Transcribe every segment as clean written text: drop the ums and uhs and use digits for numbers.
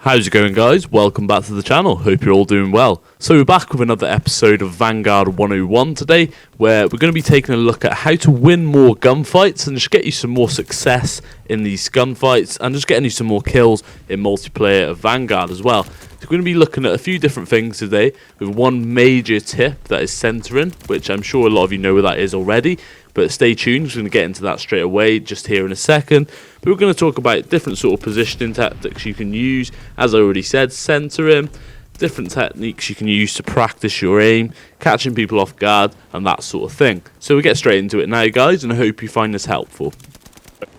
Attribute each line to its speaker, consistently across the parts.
Speaker 1: How's it going, guys? Welcome back to the channel. Hope you're all doing well. So we're back with another episode of Vanguard 101 today, where we're going to be taking a look at how to win more gunfights and just get you some more success in these gunfights and just getting you some more kills in multiplayer of Vanguard as well. So we're going to be looking at a few different things today with one major tip that is centering, which I'm sure a lot of you know what that is already. But stay tuned, we're going to get into that straight away just here in a second. But we're going to talk about different sort of positioning tactics you can use. As I already said, centering, different techniques you can use to practice your aim, catching people off guard, and that sort of thing. So we get straight into it now, guys, and I hope you find this helpful.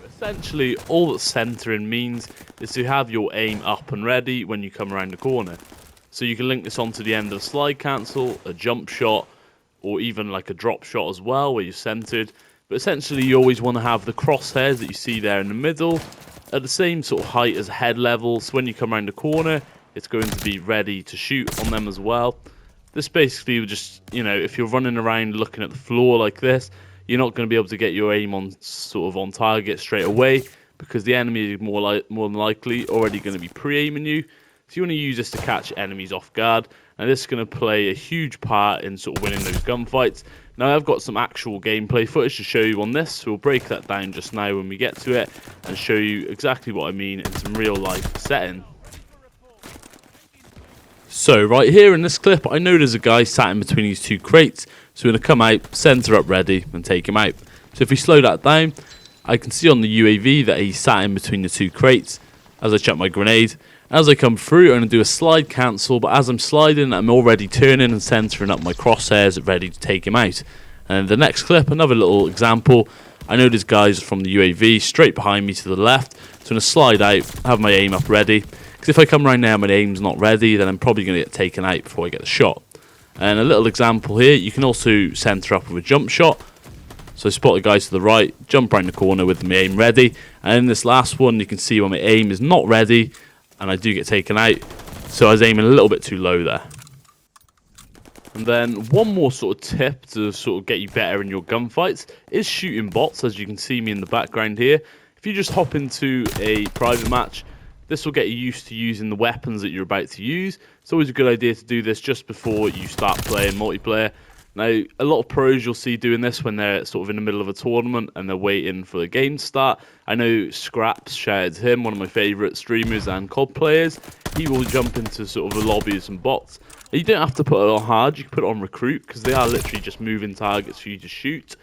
Speaker 1: Essentially, all that centering means is to have your aim up and ready when you come around the corner. So you can link this onto the end of a slide cancel, a jump shot, or even like a drop shot as well, where you're centered. But essentially, you always want to have the crosshairs that you see there in the middle at the same sort of height as head level. So when you come around the corner, it's going to be ready to shoot on them as well. This basically will just, if you're running around looking at the floor like this, you're not going to be able to get your aim on on target straight away, because the enemy is more than likely already going to be pre-aiming you. So you want to use this to catch enemies off guard, and this is going to play a huge part in sort of winning those gunfights. Now I've got some actual gameplay footage to show you on this, so we'll break that down just now when we get to it and show you exactly what I mean in some real life setting. So right here in this clip, I know there's a guy sat in between these two crates, so we're going to come out, center up ready, and take him out. So if we slow that down, I can see on the UAV that he's sat in between the two crates as I chuck my grenade. As I come through, I'm going to do a slide cancel, but as I'm sliding, I'm already turning and centering up my crosshairs ready to take him out. And the next clip, another little example. I know there's guys from the UAV straight behind me to the left, so I'm going to slide out, have my aim up ready. Because if I come right now and my aim's not ready, then I'm probably going to get taken out before I get the shot. And a little example here, you can also center up with a jump shot. So I spot the guy to the right, jump around the corner with my aim ready. And in this last one, you can see when my aim is not ready, and I do get taken out, so I was aiming a little bit too low there. And then one more sort of tip to sort of get you better in your gunfights is shooting bots, as you can see me in the background here. If you just hop into a private match, this will get you used to using the weapons that you're about to use. It's always a good idea to do this just before you start playing multiplayer. Now, a lot of pros you'll see doing this when they're sort of in the middle of a tournament and they're waiting for the game to start. I know Scraps, shout out to him, one of my favourite streamers and COD players. He will jump into sort of the lobbies and bots. And you don't have to put it on hard, you can put it on recruit, because they are literally just moving targets for you to shoot.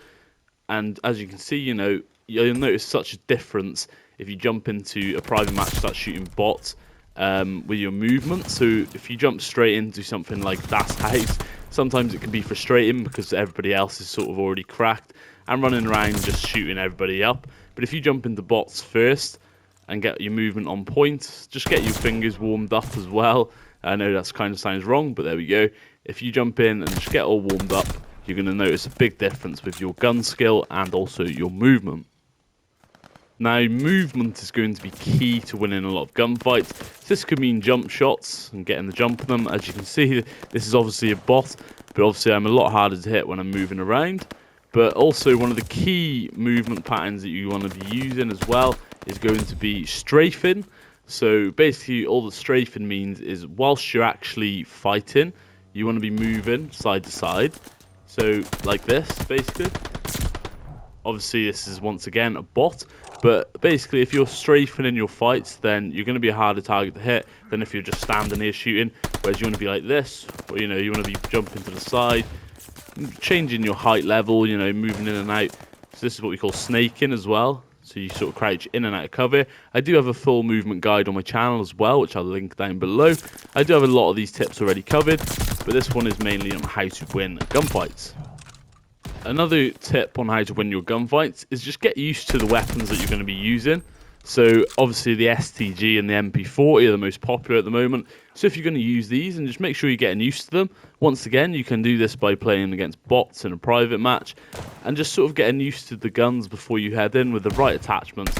Speaker 1: And as you can see, you'll notice such a difference if you jump into a private match and start shooting bots with your movement. So if you jump straight into something like Das House, sometimes it can be frustrating because everybody else is sort of already cracked and running around just shooting everybody up. But if you jump into bots first and get your movement on point, just get your fingers warmed up as well. I know that kind of sounds wrong, but there we go. If you jump in and just get all warmed up, you're going to notice a big difference with your gun skill and also your movement. Now, movement is going to be key to winning a lot of gunfights. This could mean jump shots and getting the jump on them. As you can see, this is obviously a bot, but obviously I'm a lot harder to hit when I'm moving around. But also, one of the key movement patterns that you want to be using as well is going to be strafing. So basically, all the strafing means is whilst you're actually fighting, you want to be moving side to side. So like this, basically. Obviously, this is once again a bot. But basically, if you're strafing in your fights, then you're going to be a harder target to hit than if you're just standing here shooting. Whereas you want to be like this, or you want to be jumping to the side, changing your height level, moving in and out. So this is what we call snaking as well. So you sort of crouch in and out of cover. I do have a full movement guide on my channel as well, which I'll link down below. I do have a lot of these tips already covered, but this one is mainly on how to win gunfights. Another tip on how to win your gunfights is just get used to the weapons that you're going to be using. So obviously the STG and the MP40 are the most popular at the moment. So if you're going to use these, and just make sure you're getting used to them. Once again, you can do this by playing against bots in a private match and just sort of getting used to the guns before you head in with the right attachments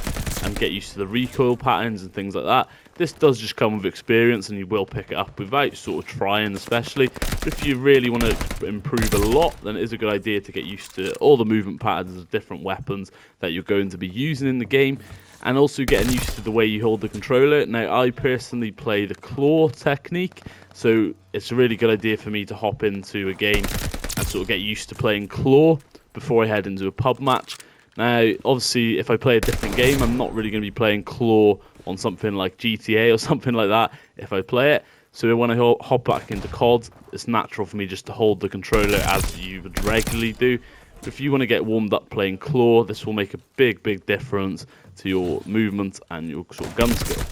Speaker 1: and get used to the recoil patterns and things like that. This does just come with experience, and you will pick it up without sort of trying especially. But if you really want to improve a lot, then it is a good idea to get used to all the movement patterns of different weapons that you're going to be using in the game, and also getting used to the way you hold the controller. Now, I personally play the claw technique, so it's a really good idea for me to hop into a game and sort of get used to playing claw before I head into a pub match. Now, obviously, if I play a different game, I'm not really going to be playing claw on something like GTA or something like that if I play it. So when I hop back into COD, it's natural for me just to hold the controller as you would regularly do. But if you want to get warmed up playing claw, this will make a big difference to your movement and your sort of gun skill.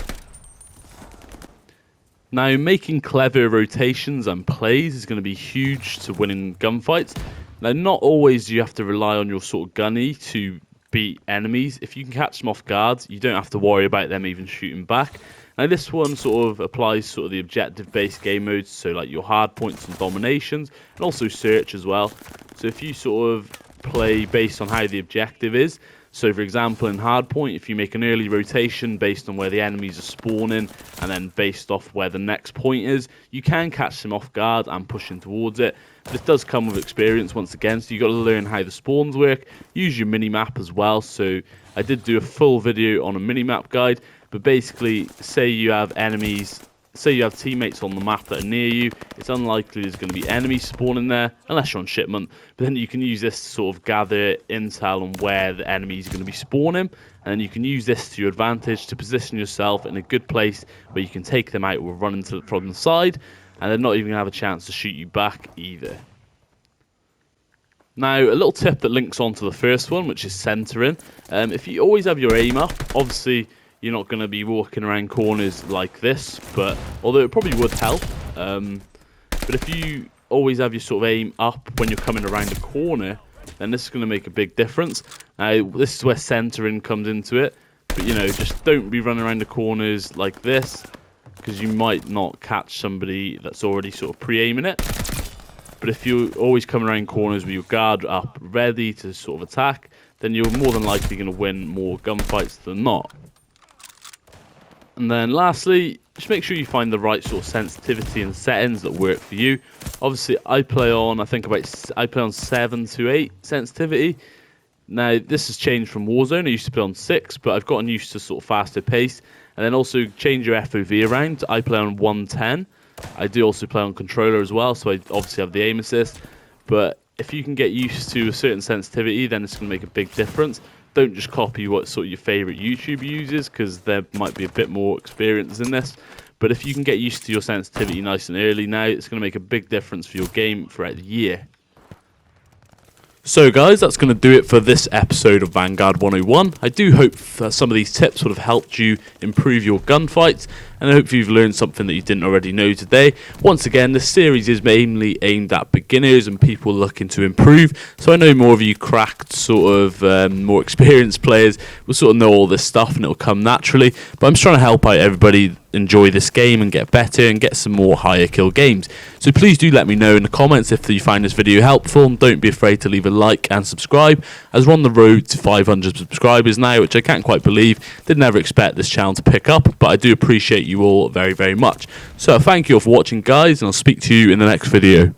Speaker 1: Now, making clever rotations and plays is going to be huge to winning gunfights. Now, not always do you have to rely on your sort of gunny to beat enemies. If you can catch them off guard, you don't have to worry about them even shooting back. Now, this one sort of applies sort of the objective-based game modes, so like your hard points and dominations, and also search as well. So if you sort of play based on how the objective is, so for example in hardpoint, if you make an early rotation based on where the enemies are spawning and then based off where the next point is, you can catch them off guard and pushing towards it. This does come with experience once again, so you got to learn how the spawns work, use your mini-map as well. So I did do a full video on a mini-map guide, but basically say you have enemies, say you have teammates on the map that are near you, it's unlikely there's going to be enemies spawning there unless you're on shipment. But then you can use this to sort of gather intel on where the enemies are going to be spawning, and you can use this to your advantage to position yourself in a good place where you can take them out or run into from the side, and they're not even going to have a chance to shoot you back either. Now, a little tip that links onto the first one, which is centering. If you always have your aim up, obviously you're not going to be walking around corners like this, but although it probably would help. But if you always have your sort of aim up when you're coming around a corner, then this is going to make a big difference. Now, this is where centering comes into it. But, you know, just don't be running around the corners like this, because you might not catch somebody that's already sort of pre-aiming it. But if you're always coming around corners with your guard up ready to sort of attack, then you're more than likely going to win more gunfights than not. And then lastly, just make sure you find the right sort of sensitivity and settings that work for you. Obviously, I play on 7 to 8 sensitivity. Now, this has changed from Warzone. I used to play on 6, but I've gotten used to sort of faster pace. And then also change your FOV around. I play on 110. I do also play on controller as well, so I obviously have the aim assist. But if you can get used to a certain sensitivity, then it's going to make a big difference. Don't just copy what sort of your favorite YouTuber uses, because there might be a bit more experience in this. But if you can get used to your sensitivity nice and early now, it's going to make a big difference for your game throughout the year. So guys, that's going to do it for this episode of Vanguard 101. I do hope that some of these tips would have helped you improve your gunfights, and I hope you've learned something that you didn't already know today. Once again, this series is mainly aimed at beginners and people looking to improve, so I know more of you cracked, sort of more experienced players will sort of know all this stuff and it'll come naturally, but I'm just trying to help out everybody enjoy this game and get better and get some more higher kill games. So please do let me know in the comments if you find this video helpful, and don't be afraid to leave a like and subscribe, as we're on the road to 500 subscribers now, which I can't quite believe. Did never expect this channel to pick up, but I do appreciate you all very much. So thank you all for watching guys, and I'll speak to you in the next video.